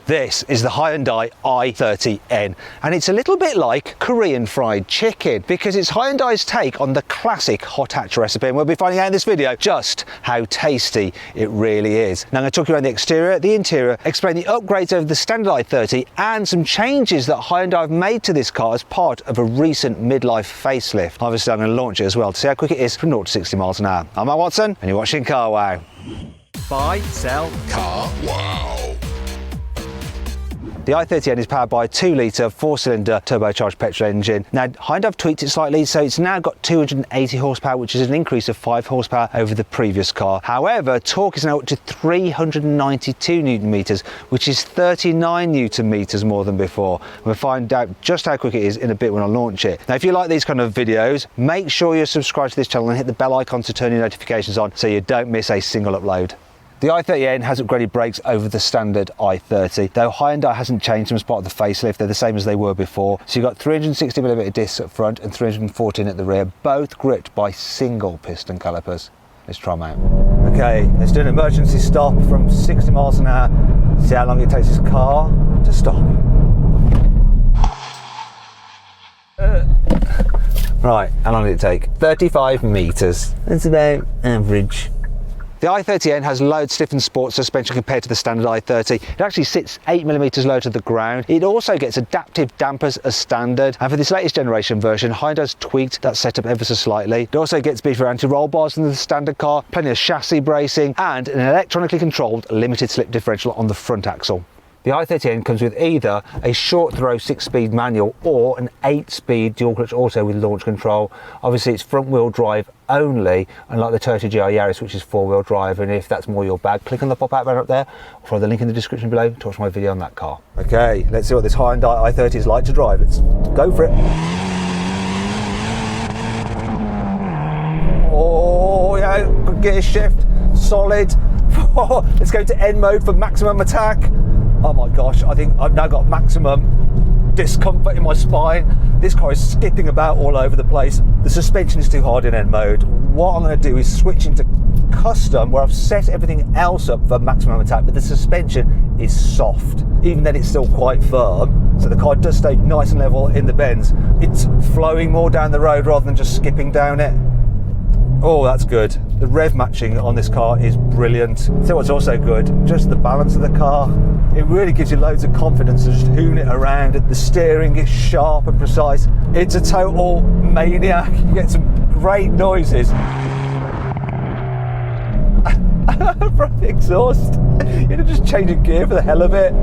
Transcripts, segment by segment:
This is the Hyundai i30N, and it's a little bit like Korean fried chicken because it's Hyundai's take on the classic hot hatch recipe, and we'll be finding out in this video just how tasty it really is. Now I'm going to talk you around the exterior, the interior, explain the upgrades over the standard i30 and some changes that Hyundai have made to this car as part of a recent midlife facelift. Obviously I'm going to launch it as well to see how quick it is from 0 to 60 miles an hour. I'm Matt Watson and you're watching Carwow. Buy, sell, Carwow. The i30N is powered by a 2-litre 4-cylinder turbocharged petrol engine. Now Hyundai have tweaked it slightly, so it's now got 280 horsepower, which is an increase of 5 horsepower over the previous car. However, torque is now up to 392 newton meters, which is 39 newton meters more than before. We'll find out just how quick it is in a bit when I launch it. Now if you like these kind of videos, make sure you're subscribed to this channel and hit the bell icon to turn your notifications on so you don't miss a single upload. The i30N has upgraded brakes over the standard i30, though Hyundai hasn't changed them as part of the facelift. They're the same as they were before. So you've got 360mm discs at front and 314 at the rear, both gripped by single piston calipers. Let's try them out. Okay, let's do an emergency stop from 60 miles an hour. See how long it takes this car to stop. Right, how long did it take? 35 meters. That's about average. The i30N has load stiffened sports suspension compared to the standard i30. It actually sits 8mm low to the ground. It also gets adaptive dampers as standard, and for this latest generation version, Hyundai's tweaked that setup ever so slightly. It also gets beefier anti-roll bars than the standard car, plenty of chassis bracing, and an electronically controlled limited slip differential on the front axle. The i30N comes with either a short throw 6-speed manual or an 8-speed dual clutch auto with launch control. Obviously it's front wheel drive only, unlike the Toyota GR Yaris, which is 4-wheel drive, and if that's more your bag, click on the pop-out banner up there or follow the link in the description below to watch my video on that car. Okay, let's see what this Hyundai i30 is like to drive. Let's go for it. Oh yeah, good gear shift, solid. Let's go to N mode for maximum attack. Oh my gosh, I think I've now got maximum discomfort in my spine. This car is skipping about all over the place. The suspension is too hard in N mode. What I'm going to do is switch into custom, where I've set everything else up for maximum attack, but the suspension is soft. Even then it's still quite firm, so the car does stay nice and level in the bends. It's flowing more down the road rather than just skipping down it. Oh, that's good. The rev matching on this car is brilliant. So what's also good, just the balance of the car. It really gives you loads of confidence to just hoon it around. The steering is sharp and precise. It's a total maniac. You get some great noises from the exhaust. You're just changing gear for the hell of it.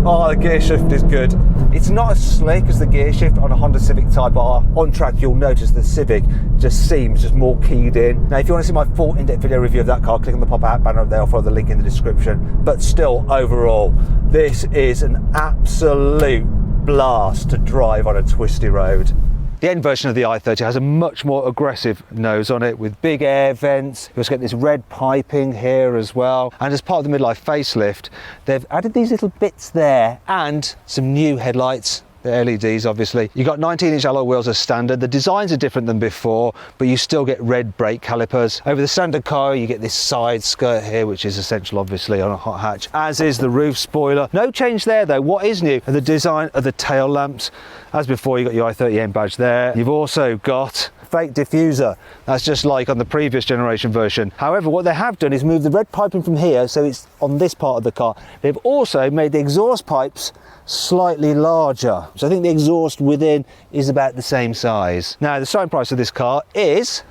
Oh, the gear shift is good. It's not as slick as the gear shift on a Honda Civic Type R. On track, you'll notice the Civic just seems just more keyed in. Now, if you want to see my full in-depth video review of that car, click on the pop-out banner up there or follow the link in the description. But still, overall, this is an absolute blast to drive on a twisty road. The N version of the i30 has a much more aggressive nose on it with big air vents. You also get this red piping here as well. And as part of the midlife facelift, they've added these little bits there and some new headlights. The LEDs, obviously. You've got 19-inch alloy wheels as standard. The designs are different than before, but you still get red brake calipers. Over the standard car, you get this side skirt here, which is essential, obviously, on a hot hatch, as is the roof spoiler. No change there, though. What is new are the design of the tail lamps. As before, you've got your i30N badge there. You've also got fake diffuser. That's just like on the previous generation version. However, what they have done is move the red piping from here, so it's on this part of the car. They've also made the exhaust pipes slightly larger. So I think the exhaust within is about the same size. Now, the starting price of this car is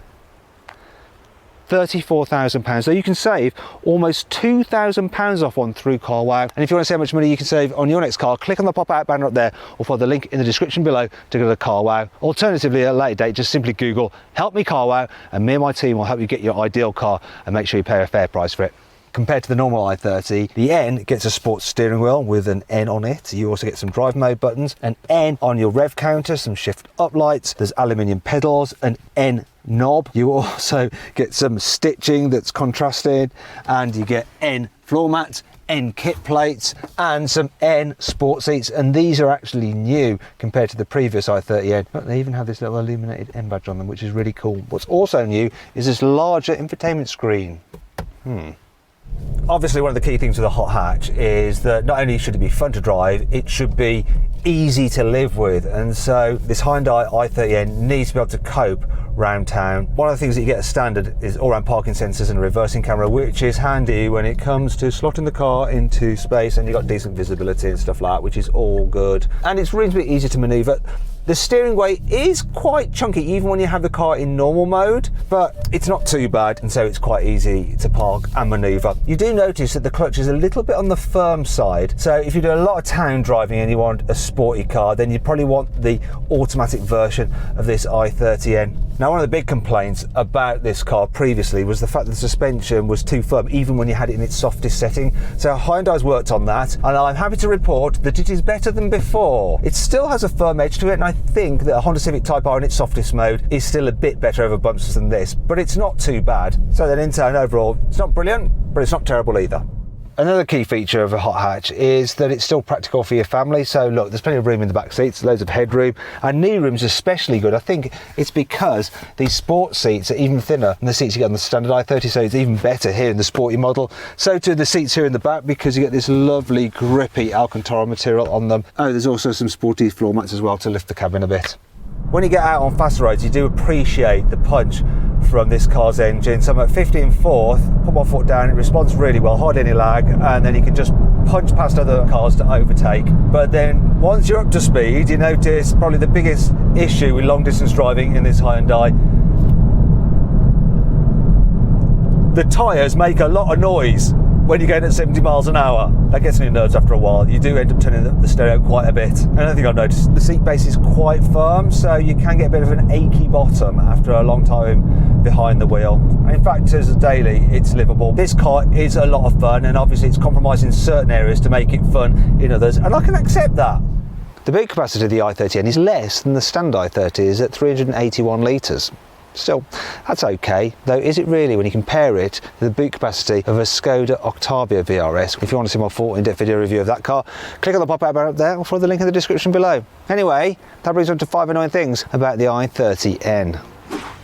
£34,000, so you can save almost £2,000 off one through Carwow. And if you want to see how much money you can save on your next car, click on the pop-out banner up there or follow the link in the description below to go to Carwow. Alternatively, at a later date, just simply Google "Help me Carwow" and me and my team will help you get your ideal car and make sure you pay a fair price for it. Compared to the normal i30, the N gets a sports steering wheel with an N on it. You also get some drive mode buttons, an N on your rev counter, some shift up lights, there's aluminium pedals, an N knob. You also get some stitching that's contrasted, and you get N floor mats, N kit plates, and some N sport seats, and these are actually new compared to the previous i30N. But they even have this little illuminated N badge on them, which is really cool. What's also new is this larger infotainment screen. Obviously, one of the key things with a hot hatch is that not only should it be fun to drive, it should be easy to live with. And so this Hyundai i30N needs to be able to cope round town. One of the things that you get as standard is all-round parking sensors and a reversing camera, which is handy when it comes to slotting the car into space, and you've got decent visibility and stuff like that, which is all good. And it's reasonably easy to manoeuvre. The steering weight is quite chunky even when you have the car in normal mode, but it's not too bad, and so it's quite easy to park and manoeuvre. You do notice that the clutch is a little bit on the firm side, so if you do a lot of town driving and you want a sporty car, then you probably want the automatic version of this i30N. Now, one of the big complaints about this car previously was the fact that the suspension was too firm even when you had it in its softest setting. So Hyundai's worked on that, and I'm happy to report that it is better than before. It still has a firm edge to it, and I think that a Honda Civic Type R in its softest mode is still a bit better over bumps than this, but it's not too bad. So then in turn, overall, it's not brilliant, but it's not terrible either. Another key feature of a hot hatch is that it's still practical for your family. So look, there's plenty of room in the back seats, loads of headroom, and knee room's especially good. I think it's because these sport seats are even thinner than the seats you get on the standard i30, so it's even better here in the sporty model. So too the seats here in the back, because you get this lovely grippy Alcantara material on them. Oh, there's also some sporty floor mats as well to lift the cabin a bit. When you get out on faster roads, you do appreciate the punch from this car's engine. So I'm at 15/4, put my foot down, it responds really well, hardly any lag, and then you can just punch past other cars to overtake. But then once you're up to speed, you notice probably the biggest issue with long distance driving in this Hyundai. The tyres make a lot of noise when you're going at 70 miles an hour. That gets on your nerves after a while. You do end up turning the stereo quite a bit. Another thing I've noticed, the seat base is quite firm, so you can get a bit of an achy bottom after a long time behind the wheel. And in fact, as a daily, it's livable. This car is a lot of fun, and obviously it's compromised in certain areas to make it fun in others, and I can accept that. The boot capacity of the i30N is less than the standard i30 is at 381 litres. Still, that's okay, though is it really when you compare it to the boot capacity of a Skoda Octavia VRS? If you want to see my full in-depth video review of that car, click on the pop-out banner up there or follow the link in the description below. Anyway, that brings us on to 5 annoying things about the i30N.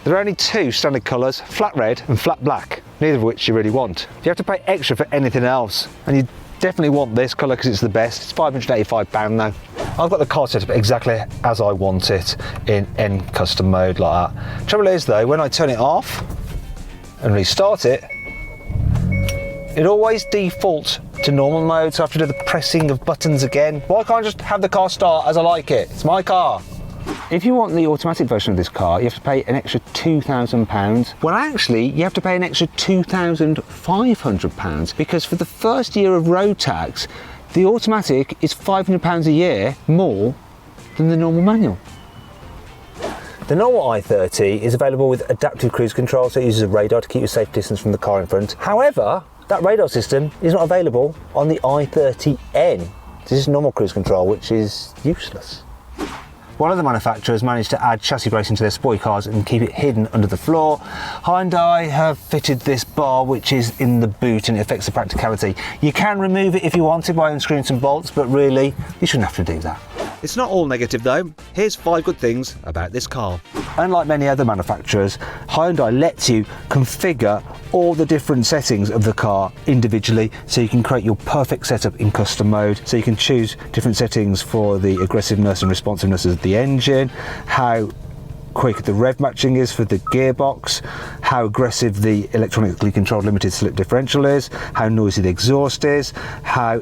There are only two standard colours, flat red and flat black, neither of which you really want. You have to pay extra for anything else, and you definitely want this colour because it's the best. It's £585 now. I've got the car set up exactly as I want it in N custom mode like that. Trouble is though, when I turn it off and restart it, it always defaults to normal mode, so I have to do the pressing of buttons again. Why can't I just have the car start as I like it? It's my car. If you want the automatic version of this car, you have to pay an extra £2,000. Well, actually, you have to pay an extra £2,500 because for the first year of road tax, the automatic is £500 a year more than the normal manual. The normal i30 is available with adaptive cruise control, so it uses a radar to keep you a safe distance from the car in front. However, that radar system is not available on the i30N. This is normal cruise control, which is useless. One of the manufacturers managed to add chassis bracing to their sporty cars and keep it hidden under the floor. Hyundai have fitted this bar which is in the boot and it affects the practicality. You can remove it if you want to by unscrewing some bolts, but really, you shouldn't have to do that. It's not all negative though. Here's 5 good things about this car. Unlike many other manufacturers, Hyundai lets you configure all the different settings of the car individually, so you can create your perfect setup in custom mode. So you can choose different settings for the aggressiveness and responsiveness of the engine, how quick the rev matching is for the gearbox, how aggressive the electronically controlled limited slip differential is, how noisy the exhaust is, how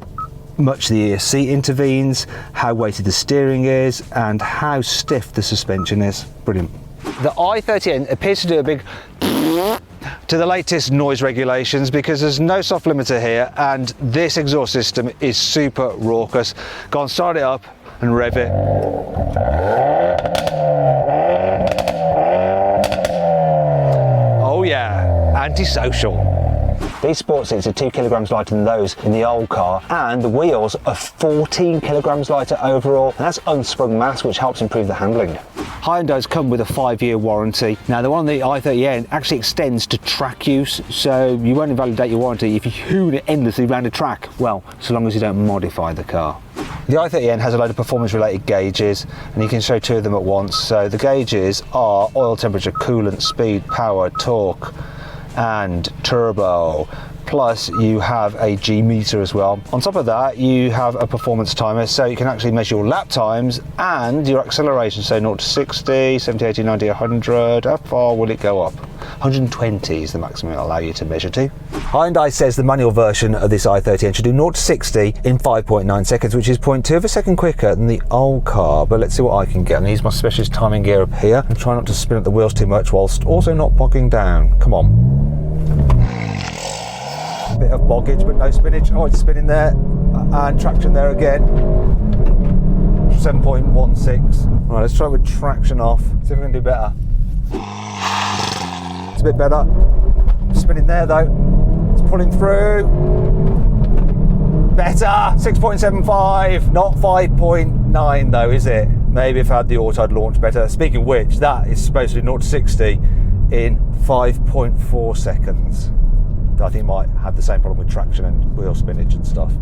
much the ESC intervenes, how weighted the steering is, and how stiff the suspension is. Brilliant. The i30N appears to do a big to the latest noise regulations because there's no soft limiter here, and this exhaust system is super raucous. Go on, start it up and rev it. Oh yeah, antisocial. These sports seats are 2 kilograms lighter than those in the old car, and the wheels are 14 kilograms lighter overall, and that's unsprung mass, which helps improve the handling. Hyundai's come with a 5-year warranty. Now the one on the i30N actually extends to track use, so you won't invalidate your warranty if you hoon it endlessly around a track, well, so long as you don't modify the car. The i30N has a load of performance related gauges, and you can show 2 of them at once. So the gauges are oil temperature, coolant, speed, power, torque, and turbo. plus you have a G meter as well. On top of that, you have a performance timer, so you can actually measure your lap times and your acceleration, so 0 to 60, 70, 80, 90, 100. How far will it go up? 120 is the maximum it'll allow you to measure to. Hyundai says the manual version of this i30N should do 0 to 60 in 5.9 seconds, which is 0.2 of a second quicker than the old car. But let's see what I can get. And use my specialist timing gear up here and try not to spin up the wheels too much whilst also not bogging down. Come on. A bit of boggage, but no spinach. Oh, it's spinning there. And traction there again. 7.16. Right, let's try with traction off. See if we can do better. It's a bit better. Spinning there though. It's pulling through. Better. 6.75. Not 5.9 though, is it? Maybe if I had the auto I'd launch better. Speaking of which, that is supposed to do 0 to 60 in 5.4 seconds. I think it might have the same problem with traction and wheel spinach and stuff.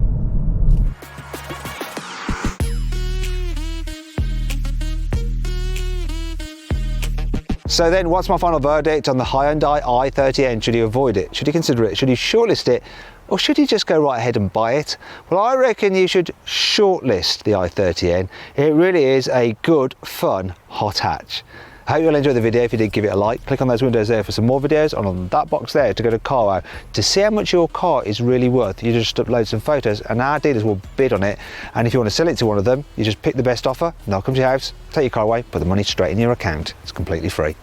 So then, what's my final verdict on the Hyundai i30N? Should you avoid it? Should you consider it? Should you shortlist it? Or should you just go right ahead and buy it? Well, I reckon you should shortlist the i30N. It really is a good, fun, hot hatch. I hope you'll enjoy the video. If you did, give it a like. Click on those windows there for some more videos, and on that box there to go to Carwow to see how much your car is really worth. You just upload some photos and our dealers will bid on it, and if you want to sell it to one of them, you just pick the best offer and they'll come to your house, take your car away, put the money straight in your account. It's completely free.